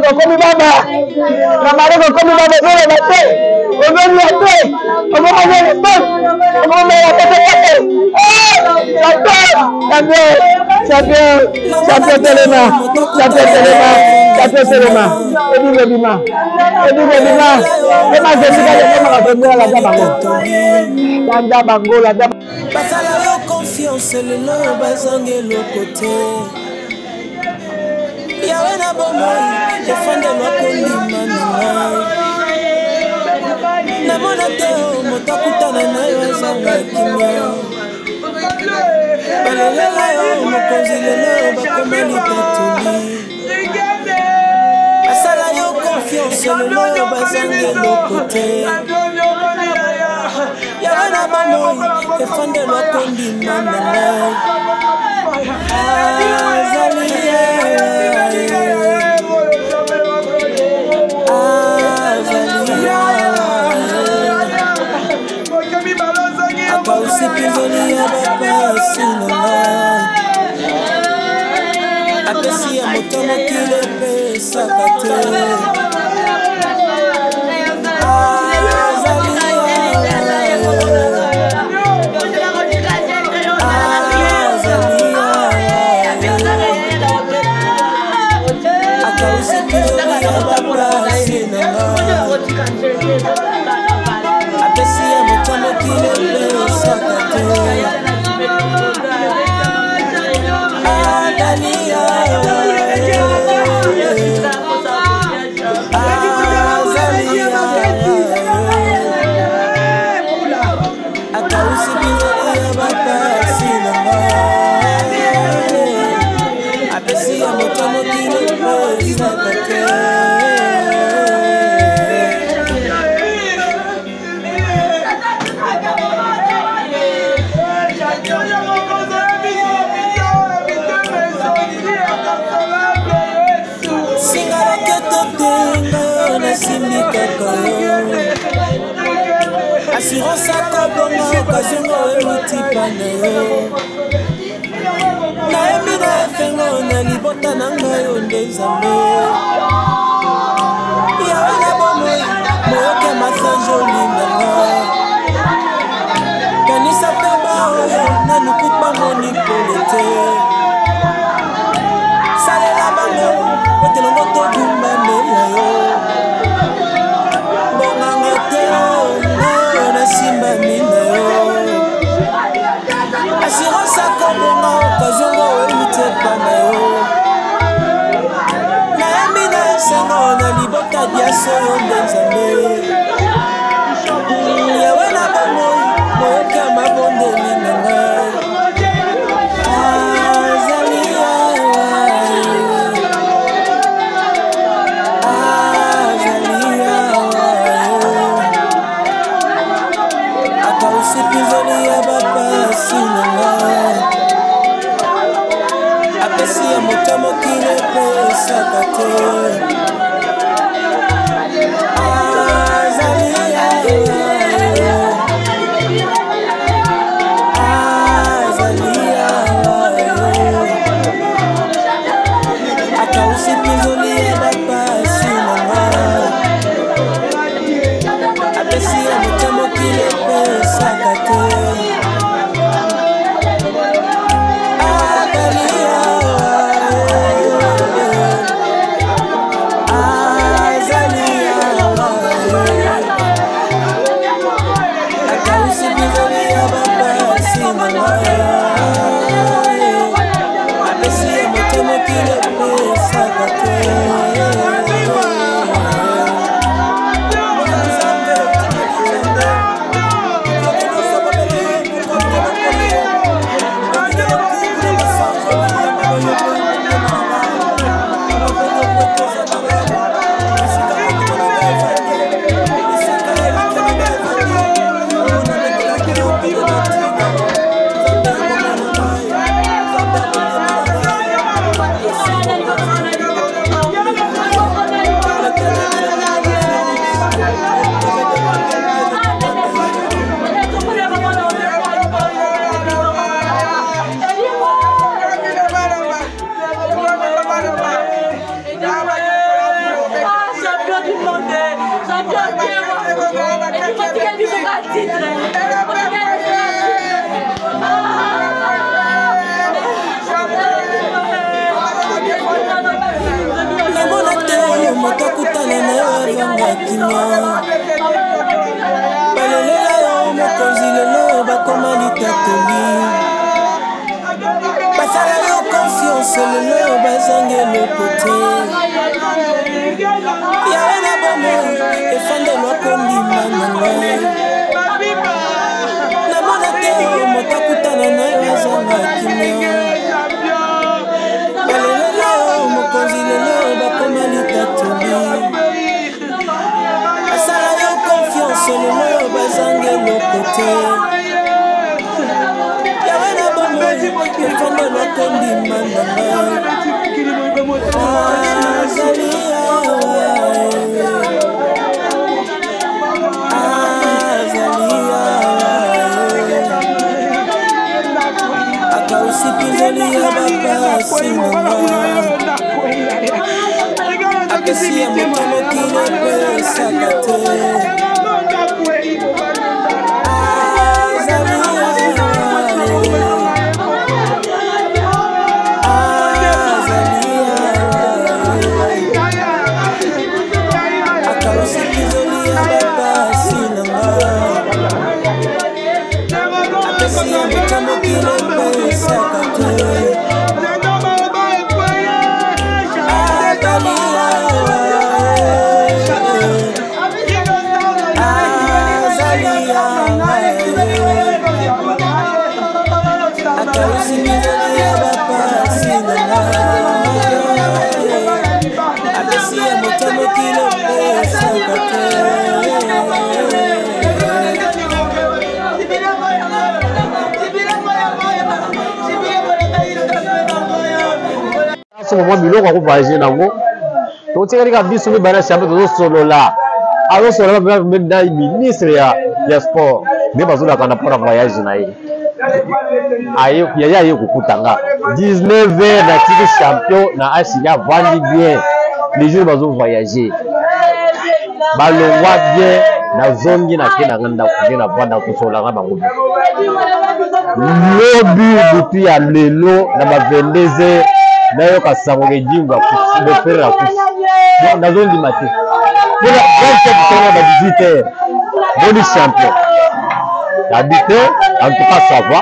comme baba. La mariée comme baba, on va mater. On va mater. On va manger le pain. On va manger la tête. Ça bien. Ça peut Téléma. Ça peut Téléma. Ça peut Téléma. Et du Bébima. Et du Bébima. Et ma Jessica, je vais la Dabango. La Dabango, la Dabango. Basala yo confiance le lo bazange le côté. Yawe na bomoi defende lo kolima na mona teo motakutana na yo zanga kimia. Balela yo mokonzi le lo bakomani tatuli. Basala yo confiance le lo bazange le côté. Yana mamoi, defende lo kondima nanai. Azalia, aka usipinzoni ya bapasi nanai. Apesi ya motomo kile pesa kate. Assurance à Kabonga, occasion de l'outil Naemi na fengo na libota na ngayo ndezambe. Yawe na bomo, moyoke masanjo lindanga. Kanisa peba oyo, na nukupa moni polete. Sale la bango, kote longo to gumba mela yo. Bonganga te o, na simba mina yo. Assurance à Kabonga, occasion de l'outil panayo. Naemi na sengo na libota diaso yo ndezambe. Yawe na bomo, moyoke mabonde linanga. Azalia, aka usipinzoni ya bapasi nanga. Apesi ya motomo kile pesa kate. Moi biloko ko voyager nango to tsekali ka biso be bana champion to solo là azo solo ba na ministre ya sport ne bazola kana pour voyage na ye ayo ya kukutanga 19h na titre champion na Asia vandi bien les jours bazo voyager balongwa bien na zongi na kena nganda kugena vanda kusola nga bango lobi depuis ya lelo na ba 22h nayo kasango ke jingwa ku faire ku na zone di matin pour la 27 ba 18h boni champion habité en tout cas ça va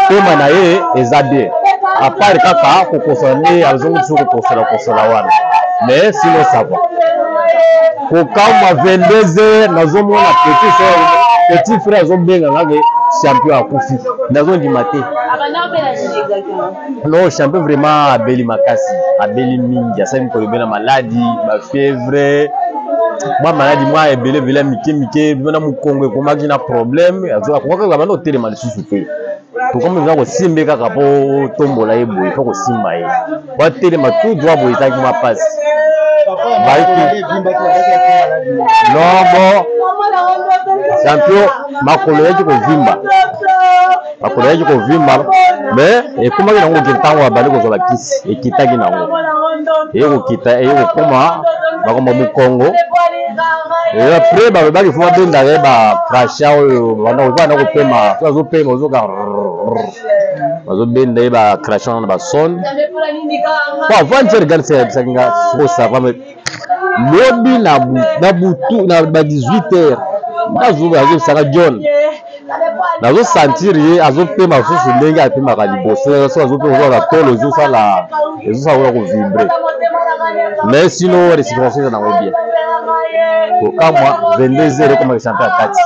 tema na ye ezade à part kaka ko kosane azongo tsuko kosola wana mais sinon ça va ko kama 22h nazomona petit frère azobenga ngake champion akufi na zone di matin. Non, champion vraiment abeli makasi, abeli mingi, ça me connaît bien la maladie, ma fièvre, moi maladie moi ebele vela mike, bana mu Congo ko maki na problème, azo ko ka bana hotel mal susu. To comme nous avons simbe kaka po tombola ebo, il faut ko simba ye. Ba tele ma tout droit bo itaki ma passe. Non bon. Champion makolo yaki ko vimba. Makolo yaki ko vimba. Mais et comment il a ntango wa bali ko zola kisi ekitaki nango. Eko kita eko koma bakoma mu Congo. Et après ba bali fuma benda ba crasha oyo bana ko pema, zo pema ozoka. Bazo benda ba crasha na ba son. Kwa vanche regarde ça kinga so ça va me lobi na butu na ba 18h. Bazo saka John. Nazo sentir ye azo pema susu ndenge apema ka liboso so azo pema la tolo zo sala ezo sa ko vibrer. Mais sinon les circonstances na bien. Ko kama 22h comme le champion kati.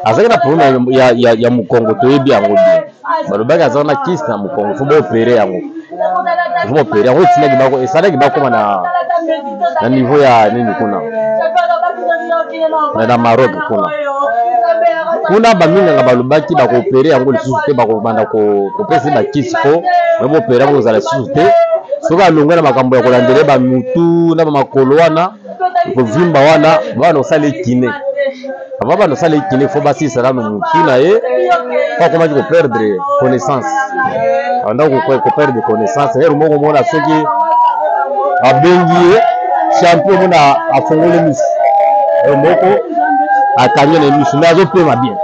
Azaki na problème ya Mukongo to yebi yango bien. Balobaka azana kiste na Mukongo faut opérer yango. Faut opérer yango tinaki bako esala ki bako na niveau ya nini kuna. Na Maroc kuna baminga nga balobaki ba coopérer yango lisusu te ba ko banda ko pesa ba kisi ko ba opérer ko zala lisusu te soka longa na makambo ya kolandele ba mutu na ba makolo wana ko vimba wana bana osale kiné avant bana osale kiné faut basi sala no mutu na ye pas comment ko perdre connaissance anda ko perdre connaissance et rumo mona soki abengi champion mona afongole mis moko akanyo na émission mais azopema bien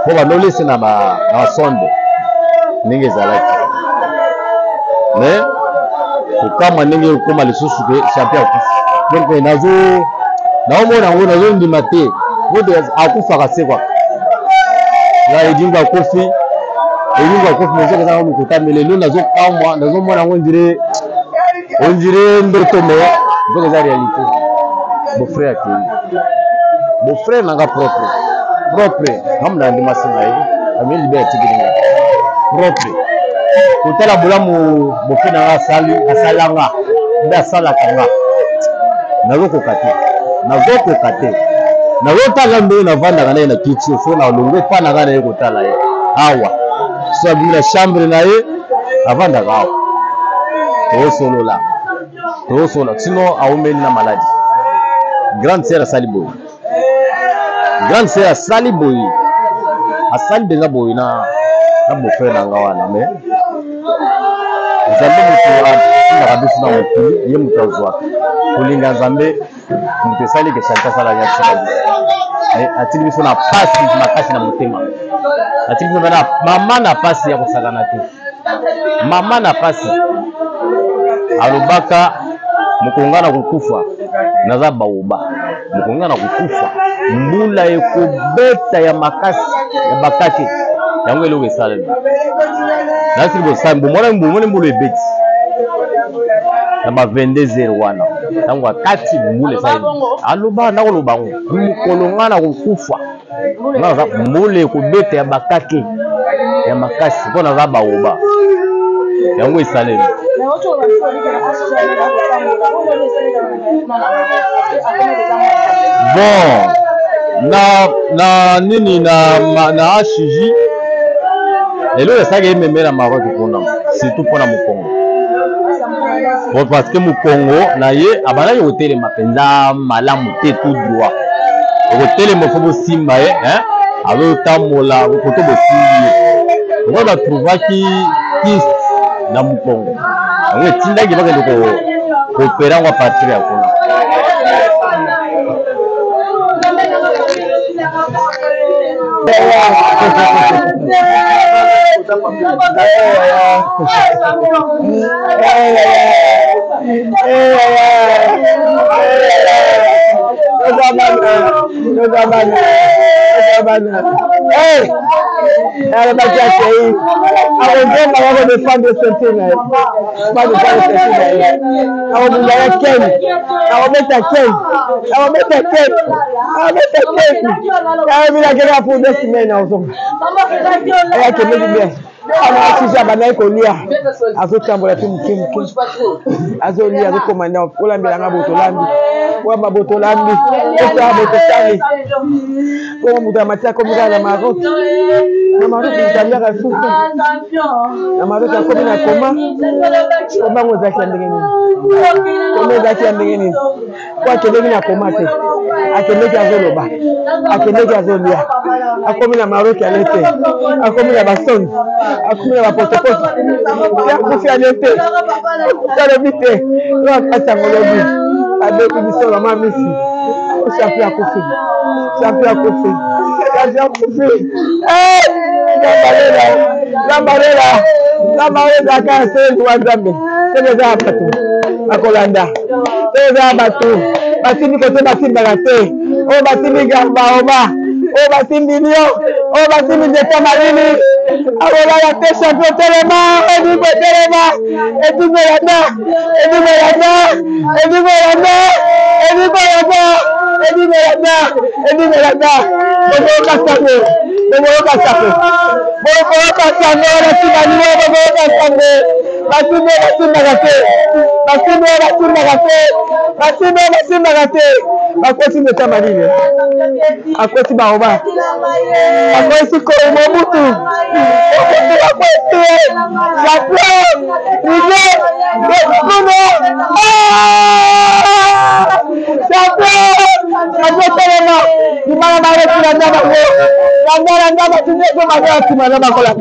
po banolese na sonde ndenge ezalaki mais okama ndenge okoma lisusu ke champion donc naomona yango nazondima te vote akufaka se kwa na edinga akofi mozo kozanga mokotamele lelo nazokamwa nazomona yango ondire ndoto me donc eza réalité beau-frère akei beau-frère nanga propre ngamna ndimasi na ye ami libere tikilinga propre kotala bolamu beau-frère nanga asalanga nde asalaka nga nazokoka te nazotala ndenge navandaka na ye na kiti fo na olongo epa na nga na ye kotala ye awa so abimi na chambre na ye avandaka awa toosolola sinon aomeli na maladi grande sœur asali boye asali mpenza boye na beau-frère na nga wana mais nzambe moto atindaka biso na mokili ye moto azwaka kolinga nzambe moto esali ke chanti asala nyakisaka biso atili biso na pasi makasi na motema atili biso na mama na pasi ya kosakana te mama na pasi alobaka mokonga na kokufa naza baoba mokonga na kokufa mbula ekobeta ya makasi ya bakake yango eloko esalemi nasili bosali bomoni mbula ebeti na ba 22h wana ntango akati mbula esalemi aloba nakoloba ngo mokolo nga na kokufa naza mbula ekobeta ya bakake ya makasi mpo naza baoba yango esalemi bon na nini na HJ elo esaka ememela Maroc kuna surtout mpona mokongo bon parce que mokongo na ye abandaki kotelema mpenza malamu te tout droit okotelema fo bosimba ye azotambola koto bosimbi ye ngo batrouvaki piste na mokongo yango etindaki bakende koopera ngo apartir ya kuna Sisi banaye kolia azotambola te mukimu azolia azokomanda olambela nga botolambi wamba botolambi ota botosali kwa mutu amatia komika na Maroc italiaka susu na Maroc akomi na koma ngo zaki ya ndenge nini koma zaki ya ndenge nini kwa akendeki na koma te akendeki azoloba akendeki azolia akomi na Maroc alete akomi na basoni akomi na bapotopoto yakufi alete talobi te akati yango lobi adebi biso mama misi champion akufi Lambarela ka sezi wa Nzambe teza bato akolanda teza bato batimi kote batimbaka te o batimi gamba oba o batimi lio o batimi deta marini akolanda te champion telema edibo telema Akoti meta marine akoti baoba akoti ko mobutu akoti champion rive kuno champion azotelema dimana mare kila ndaba ko ndaba tuneko magati manaba ko la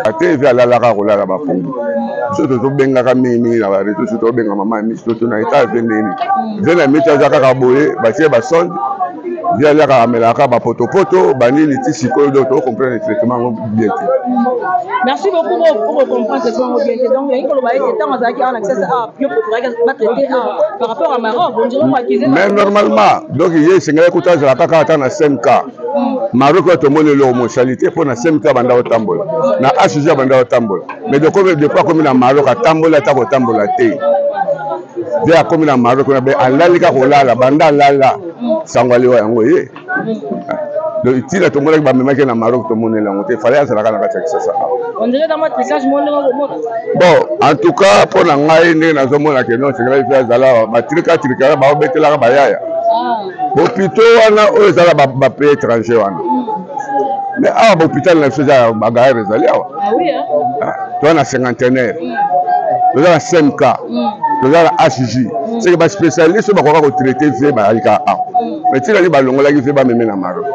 Ate via la rola la bafundu. Surtout to benga ka mimi na ba reto surtout benga mama mi surtout na ita vendeni. Vena mita za ka boye ba tie ba sonde. Via la ka mela ka ba poto bani ni ti siko do to comprendre le traitement bien. Merci beaucoup pour comprendre ce traitement bien. Donc il faut ba été temps à qui en accès à bio pour ba traiter par rapport à Maroc, on dirait pas qu'ils mais normalement donc il y a singa écoutage la ka ata na 5K. Maroc to mone le homosexualité pour na 5K banda o tambola. Na HJ banda o tambola. Mais de quoi comme na Maroc a tambola ta ko tambola te. Via comme na Maroc na be alalika ko lala banda lala sangwali wa yango ye. Donc il a tout le monde qui m'a na Maroc tout le monde là il fallait ça la ça. On dirait dans votre message bon en tout cas pour la ngai ne na zomo na keno c'est grave faire zala ba trika ba betela ba yaya. Hôpital wana o zala ba pays étranger wana. Mais à l'hôpital na faisait ba gars rezali awa. Ah oui hein. Toi na cinquantenaire. Toi na 5K. Toi na HJ. C'est que ba spécialiste ba ko traiter vie ba alika a. Mais tu as dit balongola qui fait ba même na Maroc.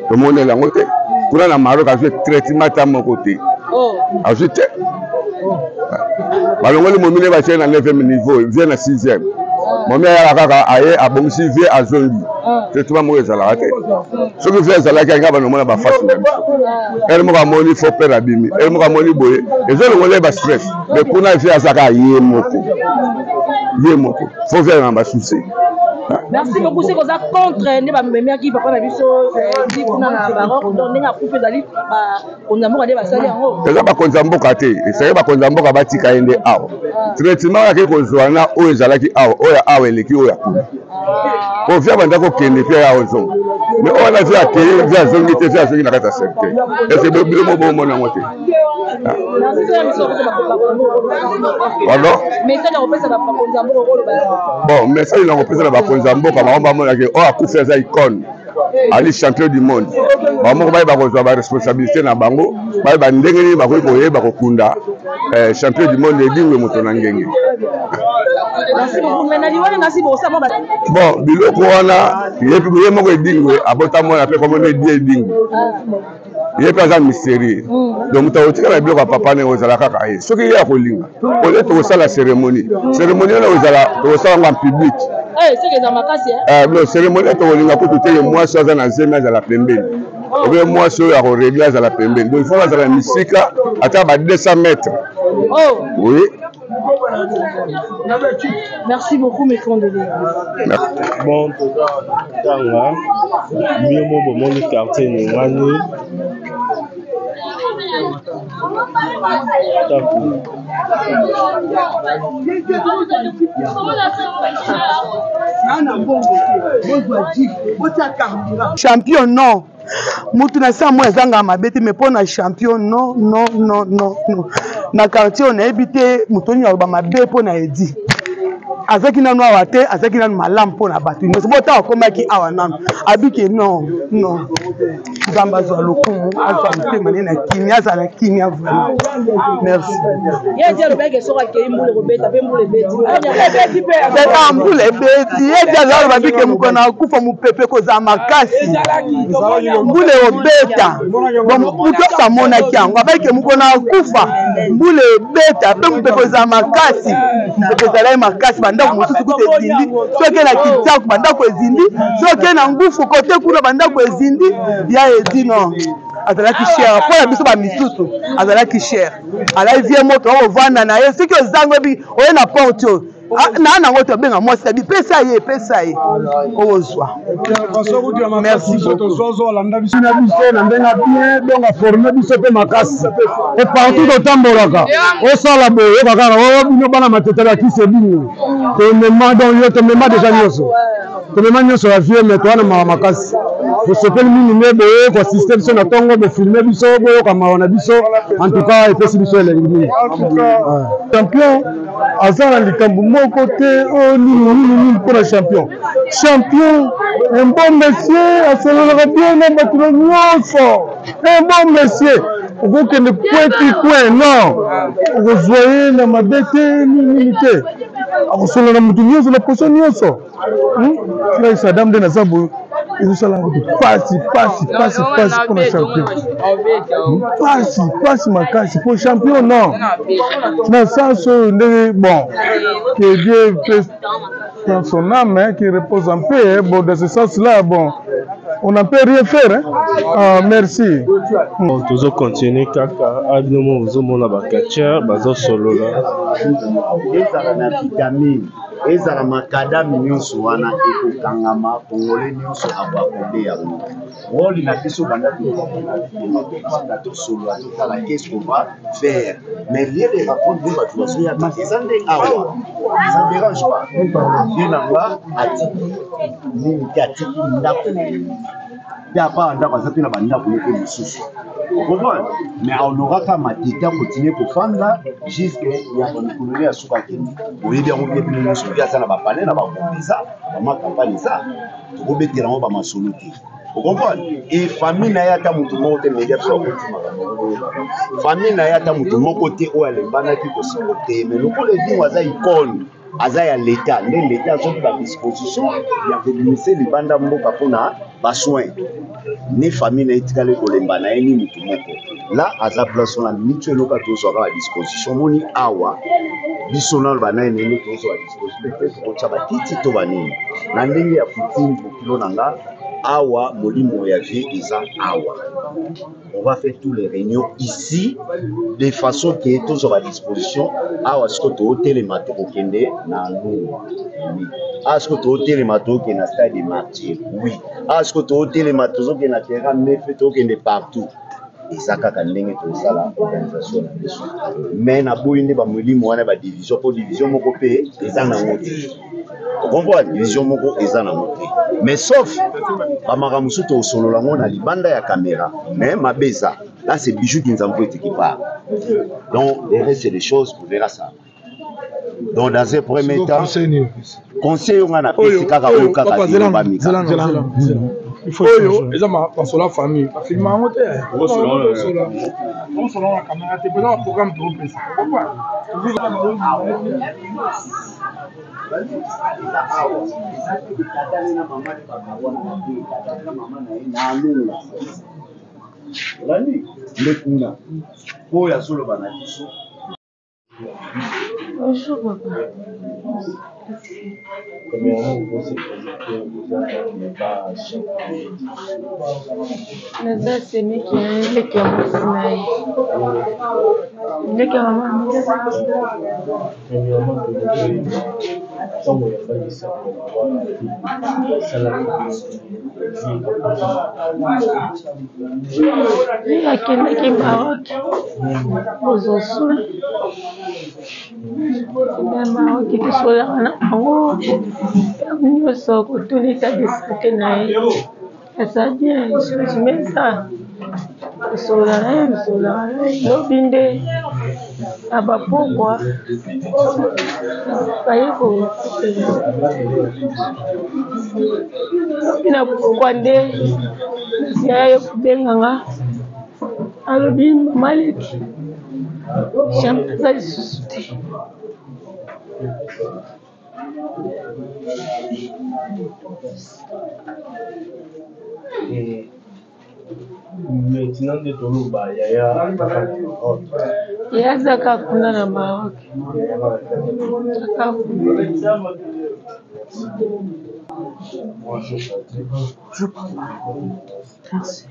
Tout le monde est là côté. Pour na Maroc a fait traitement à mon côté. Oh. A fait balongola mo mine ba tient na 9e niveau, il vient na 6e. Mon mère a kaka aye a bon si vie a zone. Traitement mo ezala raté. Ce que fait ezala ka ngaba no mona ba face. Elle mo ka moni faut perdre abimi. Elle mo ka moni boye. Et je le ngole ba stress. Mais pour na vie azaka yé moko. Yé moko. Faut faire un ba souci. Merci beaucoup. C'est comme ça contre les qui papa biso dit qu'on a Maroc donc n'a coupé d'aller on a regardé ba sali en haut. C'est ça ba konzambo katé. C'est ba konzambo ka batika ende awo. Traitement ya ke kozwana o ezala ki awo o ya awo eleki o ya. Pour via bandako kende fait à ozon. Mais on a vu à télé, via zongi te via zongi na kata secteur. Et c'est le mot bon mon amoté. Bon, mais ça il a représenté la Bakonzambo comme on va montrer que oh a couper ça icône. Ali champion du monde. Maman va avoir la responsabilité na bango, ba ndengeni ba ko boye ba ko kunda champion du monde edingwe moto na ngenge. Bon, biloko wana yepi moko edingwe abota mona pe comme on dit edingwe. Yepi aza mystère. Donc muta la biloko papa ne ozala kaka ye. Soki ya kolinga. On est au sala la cérémonie. Cérémonie na ozala au sala en public. C'est que makasi non, cérémonie to linga ko tuté moi so za na zema za la pembeni. Obe moi so ya ko régler za la pembeni. Donc il faut za la misika ata ba 200 mètres. Oh. Oui. Merci beaucoup mes condolés. Bon, tanga mieux mon bon quartier ngani. Champion non. Mutuna sa moi zanga mabete mais pour na champion non. Na quartier on a habité mutoni ba mabe pour na edi. Azaki na no awate, azaki na malam pour na batu. Nous bota komaki awa nan. Abike non. Zamba zo lokumu, azamte manena kimia za la kimia vraiment. Merci. Ya dia le bege soka ke mbule robeta pe mbule beti. C'est mbule beti. Ya dia za babike mukona kufa mupepe ko za makasi. Mbule robeta. Muto sa mona kyango babike mukona kufa. Mbule beta pe mupepe za makasi. Mupepe za la makasi banda mususu kute zindi. Soke na kitako banda ko zindi. Soke na ngufu kote kuna banda ko zindi. Ya edi non. Azalaki cher pour la biso ba misusu azalaki cher ala vie moto o vanda na ye siki ozango bi o na porte na ngoto benga moi c'est bi pesa ye ozwa. Merci beaucoup. Na benga bien donc a former biso pe makasi et partout au tambolaka o sala boyo kaka o bino bana matetela ki se bino to mema donc yo to mema déjà nyoso to mema nyoso la vie mais toi na makasi pour ce que nous boyo ko système so na tongo be filmer biso boyo kama wana biso en tout cas et puis biso elengi champion azana likambu moko te o ni pour le champion un bon monsieur asololaka bien na bato nyonso un bon monsieur okokende point non okozwa ye na mabe te nini te akosolola motu nyonso na poso nyonso sadam nde naza boye ezosala motu pasi mpona champion pasi makasi po champion non na sens oyo ndenge bon que Dieu peut dans son âme qui repose en paix bon dans ce sens là bon on ne peut rien faire hein? Ah, merci toujours continuer kaka abinomo ozomona bakatia bazo solola ezala na vitamine ezala makadami nyonso wana ekokangama kongole nyonso abakobe yango rôle na biso banda tosolola totala qu'est-ce qu'on va faire mais rien ne raconte de bato bazoyaka eza nde awa ça ne dérange pas ye nanga atiki nini te atiki ndako pe apa ndako aza mpe na bandako moko mosusu comprendre mais aoloraka matita continue kofanda jusque ya bakololi ya suka kende oyebi yango mpe bino nyonso obi aza na bapane na bakombe eza bamakampane eza tokobetela yango bamasolo te okomprendre e famille na ye ata motu moko te media biso akotima famille na ye ata motu moko te oyo alembandaki kosiko te mais lokola edingo aza icone aza ya leta nde leta azoki badisposition ya kobimisa libanda mboka mpona basoin ne famille na etikali kolemba na ye ni motu moko la aza place wana mitu eloka tozwaka badisposition moni awa biso nano banaye nene tozwa badisposition pe tokotya batiti to banini na ndenge ya coutume bokilo na nga awa molimo ya vie eza awa on va faire tous les réunions ici de façon que tous à disposition awa siko totelema tokokende na lungu awa siko totelema tokende na stade de martyr oui awa siko totelema tozokende na terrain nefe tokende partout eza kaka ndenge tozala organisation na biso mais na boyi nde bamolimo wana badivision mpo division moko mpe eza nango te okomprendre division moko eza nango te mais sauf bamaka mosusu tosolola ngo na libanda ya caméra mais mabeza là c'est Bijou Kinzampo qui part donc le reste c'est des choses on verra ça donc dans un premier temps conseil on a pesi kaka oyo kaka dilomba mika il faut oyo eza masola famille filma yango te on solo la caméra te pesa programme trop pesa Bonjour papa. Naza semeki ya eleki ya mwasi na ye eleki ya mama akendaki Maroc ozwa soin na Maroc tosolaka na bango nyonso kotuni etat de santé na ye eza bien mesa tosolaka na ye tosolaka na ye lobi nde na bapokwa baye lobi na pokwa nde yaye kobenganga alobi mama leki jamai aza lisusu te maintenant de toloba yaya azaka kuna na Maroc merci.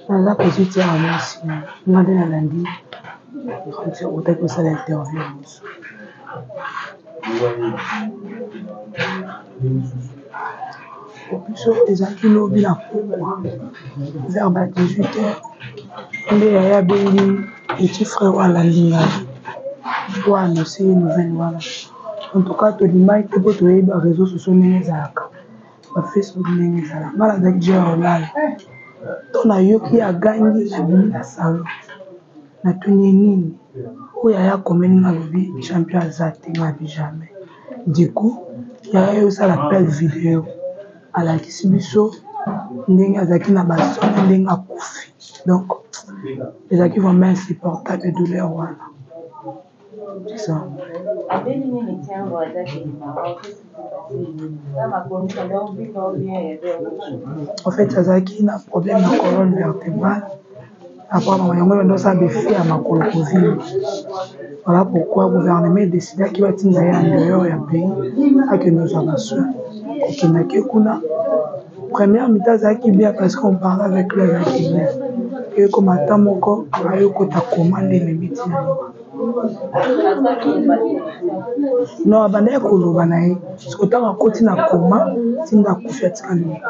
naza kozwi ya mwasi nga nde nalandi otaki kosala interview ya mosu biso ezalaki lobi na pokwa vers ba 18h nde yaya abengi petit frère alandi ngai po annonce nouvelle wana en tout cas tolimaki te mpo toyeba réseau sociaux ndenge ezalaka bafacebook ndenge ezalaka nga nazalaki dia olala to nayoki agangi nabimi na salon natuni nini oyo yaya komeni nalobi champion aza te ngabi jamais du coup yaya yosala appel video alakisi biso ndenge azalaki na basone ndenge akufi donc ezalaki vraiment insupportable douleur wana c'est ça. En fait azalaki na problème na colonne vertébrale après maman yango bandosala befe ya makolo kovile. Voilà pourquoi le gouvernement a décidé qu'il va tenir en dehors du pays avec nos ambassades. Première mi-temps, ça qui bien parce qu'on parle avec les Akiliens. Et comme à temps, mon corps, il faut commander les métiers. Non, abandonné kolo banaye. Parce que tant à côté na coma, c'est na couche à tirer.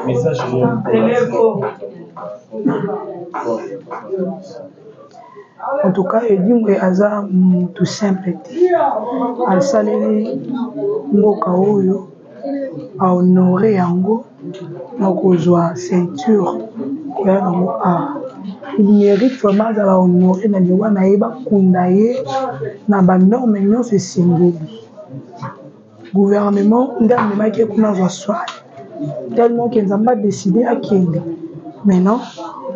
Message. En tout cas, il dit que Aza tout simple. Al-Saleli Mboka Oyo a honoré Yango, donc ceinture. Il mérite vraiment de la honorer dans le Wana Eba Kundaye, dans la norme, non, c'est symbolique. Gouvernement, dans le Maquet Kuna Soir, tellement qu'ils n'ont pas décidé à Kende. Maintenant,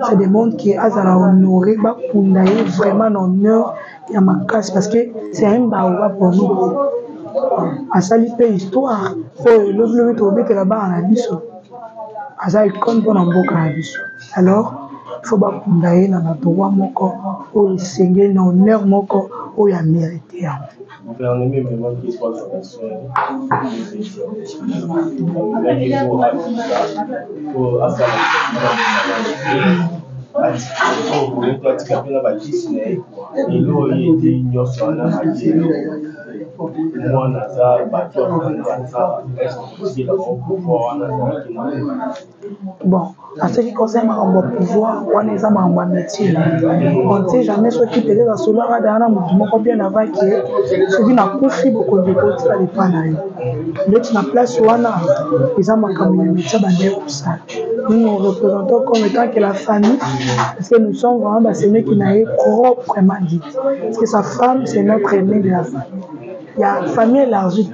ça démontre qu'il a honoré Bakundaye vraiment l'honneur et à ma casse parce que c'est un baoua pour nous. À sali pe histoire, le tombé que là-bas en abisso. À ça, il compte pour l'emboca en abisso. Alors, il faut Bakundaye dans la droit mon corps, où il s'engage dans l'honneur mon corps, où il a mérité. Bon, en ce qui concerne mon pouvoir, on est en métier. On ne sait jamais ce qui peut être à cela. On bien avant que ce qui n'a pas fait beaucoup de choses, ça dépend de l'autre. La place où on a, ils ont un métier pour ça. Nous nous représentons comme étant que la famille, parce que nous sommes vraiment ceux qui n'ont proprement dit. Parce que sa femme, c'est notre aîné de la famille. Il y a une famille élargie,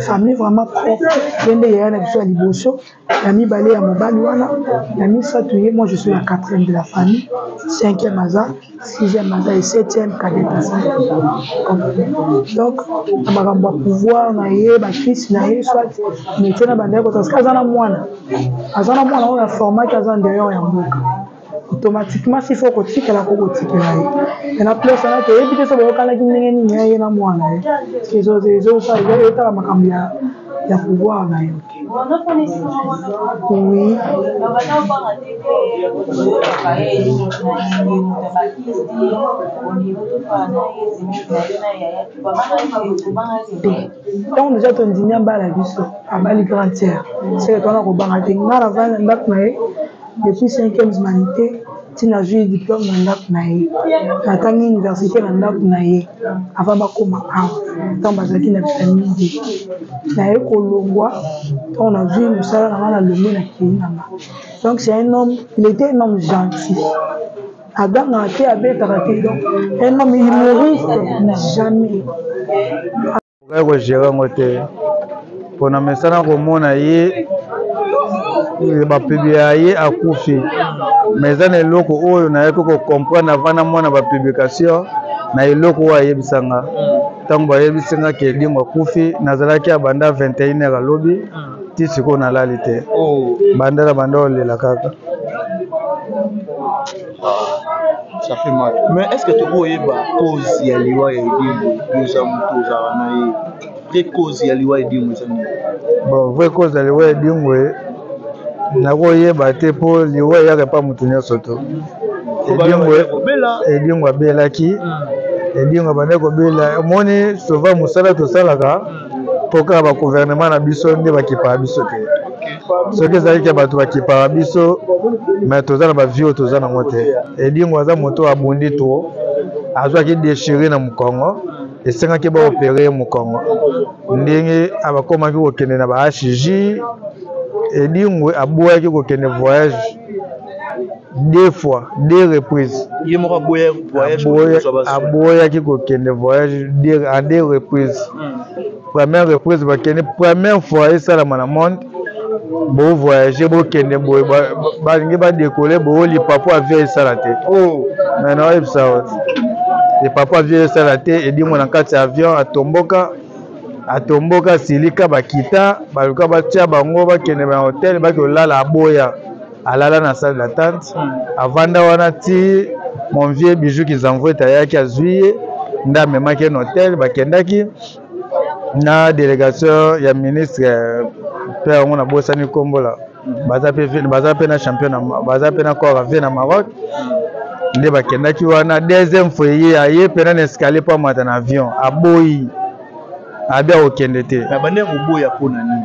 famille vraiment propre. Il y a un épisode à Liboso, il y a mis Balé à Mobaliwana, il y a mis Satouye. Moi je suis la 4e de la famille, 5e Maza, 6e Maza et 7e cadet à ça. Donc, on va pouvoir, on a eu, Baptiste, on a eu, soit, mais tu as un parce qu'à Zanamoana, on a un format qui a un derrière un bouc. Automatiquement, s'il faut que tu aies la cocotique, il y a plus de temps, et puis ça va être il y a moins. C'est ça, il y a pouvoir. Oui. Donc déjà ton dîner à Balabiso, à Bali Grand-Tière, c'est qu'on a rebangaté. Depuis 5e humanité, tu as eu le diplôme dans l'université avant de on a vu le salaire donc c'est un homme, il était un homme gentil. Un homme humoriste, jamais. Pour la message bapublier à Koufi, mais ça n'est pas que na yeko comprendre avant na mona ba publication na eloko wa yebisanga tango yebisanga ke dimwa Koufi nazalaki abanda 21h à lobby ti siko na lalite banda la banda olela kaka ça fait mal. Mais est-ce que tu vois cause ya liwa ya dimu nous amtu za na vrai cause ya liwa ya dimu ça bon vrai cause ya liwa ya dimu nakoyeba te mpo liwa eyaka pa moto nyonso to edingwa abelaki edingwa bande kobela omoni souvent mosala tosalaka mpo kaka bagouvernement na biso nde bakipaka biso te soki ezalaki bato bakipaka biso me toza na bavie oyo toza nango te edingwa aza moto abundi to azwaki déchiré na mokongo esengaki baopere mokongo ndenge abakomaki kokende na ba HJ Edingwe aboyaki kokende voyage 2 fois, 2 reprises. Il m'a voyage aboyaki kokende voyage en 2 reprises. Première reprise bakende première fois esalama na monde bo voyager bo kende boye balingi ba décoller bo li papa avion esala te. Maintenant ebisa le papa avion esala te Edingwe na kati ya avion atomboka silika bakita baluka batia bango bakende ba hotel bakolala aboya alala na salle d'attente avanda wana ti mon vieux bijou qu'ils envoient tayaki azwiye nda memaki na hotel bakendaki na délégation ya ministre père on a bosani kombola baza pe na champion baza pe na corps vie na Maroc nde bakendaki wana deuxième fois aye pena na escalier pa mata na avion aboyi abia okende te bande koboya pona nini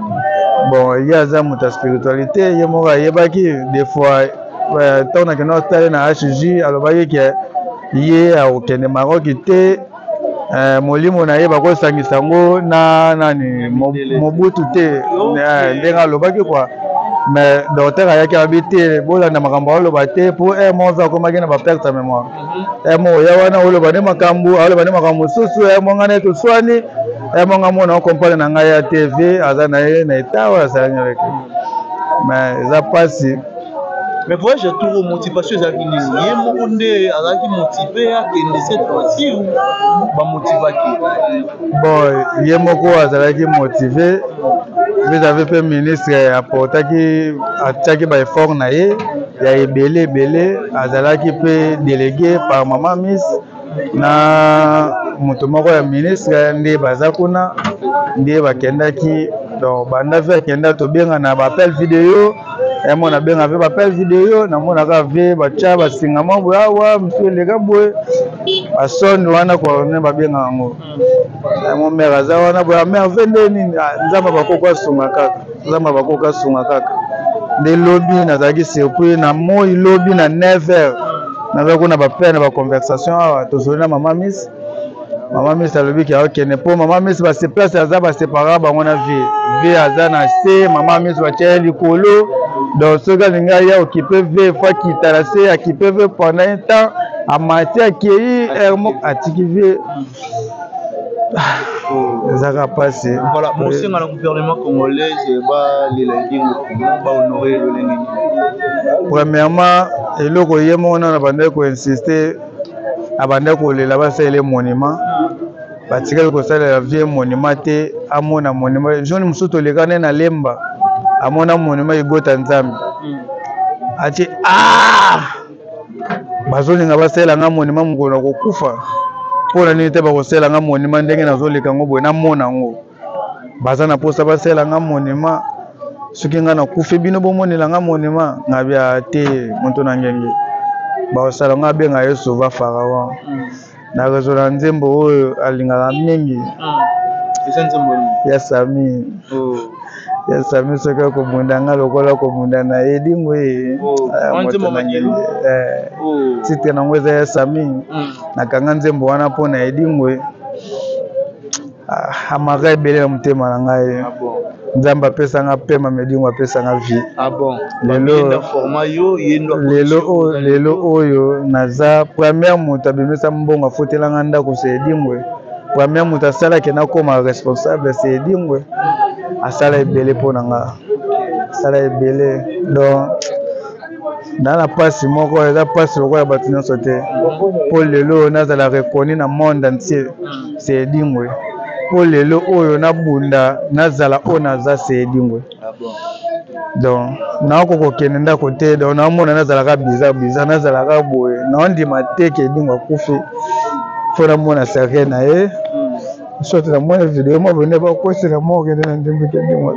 bon il y a za muta spiritualité ye mo ga yebaki des fois tona ke no tale na HJ alobaki ke ye okende Maroc te molimo na ye bako sangisa ngo na nani mobutu te ndenga alobaki kwa mais docteur ayaki abité bolanda makambo aloba te pour mo va komaki na ba perte mémoire mo ya wana oloba ne makambo aloba ne makambo susu mo ngane to swani monga mona comprendre na ngai ya TV aza na ye na etawa asanya avec mais ça passe mais voyage tour motivation za kini ye moko nde azaki motivé à kende cette fois-ci ou ba motivaki bon ye moko azalaki motivé vous avez fait ministre apportaki atiaki ba effort na ye ya ebele azalaki pe délégué par maman Miss na moto moko ya ministre nde baza kuna nde bakendaki donc banda fe kenda to benga na ba appel vidéo et mon abeng avait pas vidéo na mon avait bacha basingama bwa monsieur les gars boy bason wana ko ne babenga ngo mon mère aza wana bwa mère vende ni nzamba bakoko sunga kaka nzamba bakoko sunga kaka de lobby na zaki surpris na moi lobby na 9h na kuna ba peine ba conversation awa tozolina mama miss alobi ki akene po mama miss ba se place aza ba séparer bango na vie aza na se mama miss ba tia likolo donc ce gars linga ya occupé vie fois qui tarasé occupé vie pendant un temps a mati akei hermo atiki vie ezaka passé voilà pour ce le gouvernement congolais ba ba honorer le lengi premièrement eloko yemo na bande ko insister abande ko lela ba sele monument batikali ko sala vie monument te amona monument jeune musuto lekane na lemba amona monument igota nzambe ati bazolinga basela nga monument mukona kokufa pona nini te bakosela nga monument ndenge nazoleka ngo boye namona ngo baza na posa basela nga monument soki nga nakufi bino bomonela nga monument ngabia te moto na ngenge baosala nga benga ye sauva pharaon na rezo na nzembo oyo alingaka mingi ya sami soki akobunda nga lokola akobunda na ye dingo ye moto na ngenge titre nango eza ya sami nakanga nzembo wana mpona edingo ye amaka ebele na motema na ngai nzambe apesanga pema medingo apesanga vie lelo oyo naza première moto abimisa mbongo afotelanga ndako se edingwe première moto asalaki nakoma responsable se edingwe asala ebele mpo na nga asala ebele donc na pasi moko eza pasi lokola bato nyonso te mpo lelo nazala reconni na monde entier se edingwe po lelo oyo nabunda nazala oyo naza se edingwe donc nakokokende ndako te donc naomona nazalaka bizarre nazalaka boye naondima te ke edingwe akufi mpo namona serke na ye soki namona video mo bende bakosela mo okende na ndembo ke edingwe